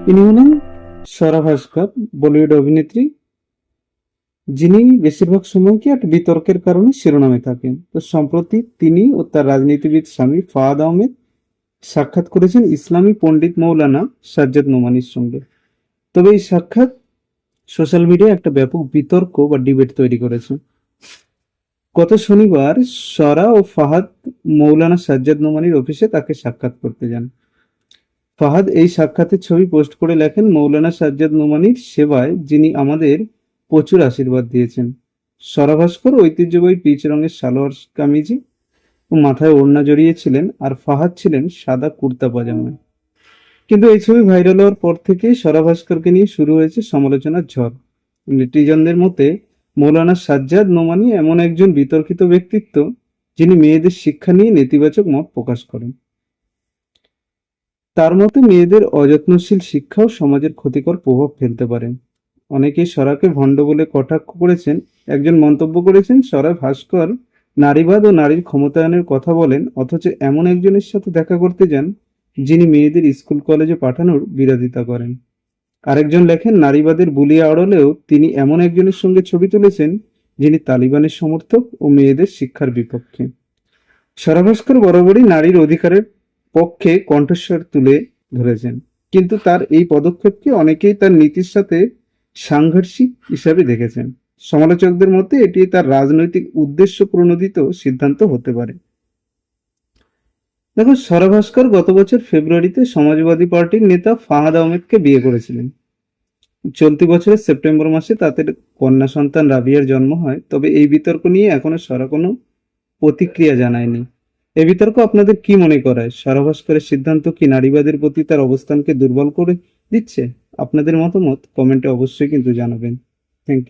ইনি হলেন স্বরা ভাস্কর, বলিউড অভিনেত্রী, যিনি বেশিরভাগ সময় কি একটা বিতর্কের কারণে শিরোনামে থাকেন। তো সম্প্রতি তিনি ও তার রাজনীতিবিদ স্বামী ফাহাদ আহমেদ সাক্ষাৎ করেছেন ইসলামী পণ্ডিত মৌলানা সাজ্জাদ নোমানির সঙ্গে। তবে এই সাক্ষাৎ সোশ্যাল মিডিয়ায় একটা ব্যাপক বিতর্ক বা ডিবেট তৈরি করেছে। গত শনিবার স্বরা ও ফাহাদ মৌলানা সাজ্জাদ নোমানির অফিসে তাকে সাক্ষাৎ করতে যান। ফাহাদ এই সাক্ষাতের ছবি পোস্ট করে লেখেন, মৌলানা সাজ্জাদ নোমানির সেবায় যিনি আমাদের প্রচুর আশীর্বাদ দিয়েছেন। স্বরা ভাস্কর ঐতিহ্যবাহী পিচ রঙের সালোয়ার কামিজি ও মাথায় ওড়না জড়িয়েছিলেন, আর ফাহাদ ছিলেন সাদা কুর্তা পাজামায়। কিন্তু এই ছবি ভাইরাল হওয়ার পর থেকেই স্বরা ভাস্করকে নিয়ে শুরু হয়েছে সমালোচনার ঝড়। নেটিজনদের মতে মৌলানা সাজ্জাদ নোমানি এমন একজন বিতর্কিত ব্যক্তিত্ব যিনি মেয়েদের শিক্ষা নিয়ে নেতিবাচক মত প্রকাশ করেন। তার মতে মেয়েদের অযত্নশীল শিক্ষাও সমাজের ক্ষতিকর প্রভাব ফেলতে পারে। অনেকেই স্বরাকে ভণ্ড বলে কটাক্ষ করেছেন। একজন মন্তব্য করেছেন, স্বরা ভাস্কর নারীবাদ ও নারীর ক্ষমতায়নের কথা বলেন, অথচ এমন একজনের সাথে দেখা করতে যান যিনি মেয়েদের স্কুল কলেজে পাঠানোর বিরোধিতা করেন। আরেকজন লেখেন, নারীবাদের বুলিয়ে আড়লেও তিনি এমন একজনের সঙ্গে ছবি তুলেছেন যিনি তালিবানের সমর্থক ও মেয়েদের শিক্ষার বিপক্ষে। স্বরা ভাস্কর বরাবরই নারীর অধিকারের পক্ষে কণ্ঠস্বর তুলে ধরেছেন, কিন্তু তার এই পদক্ষেপকে অনেকেই তার নীতির সাথে সাংঘর্ষিক হিসাবে দেখেছেন। সমালোচকদের মতে এটি তার রাজনৈতিক উদ্দেশ্য প্রণোদিত সিদ্ধান্ত হতে পারে। দেখো, স্বরা ভাস্কর গত বছর ফেব্রুয়ারিতে সমাজবাদী পার্টির নেতা ফাহাদ আহমেদকে বিয়ে করেছিলেন। চলতি বছরের সেপ্টেম্বর মাসে তাদের কন্যা সন্তান রাবিয়ার জন্ম হয়। তবে এই বিতর্ক নিয়ে এখনো স্বরা কোনো প্রতিক্রিয়া জানায়নি। এ বিতর্ক আপনাদের কি মনে করায়? স্বরা ভাস্করের সিদ্ধান্ত কি নারীবাদের প্রতি তার অবস্থানকে দুর্বল করে দিচ্ছে? আপনাদের মতামত কমেন্টে অবশ্যই কিন্তু জানাবেন। Thank you.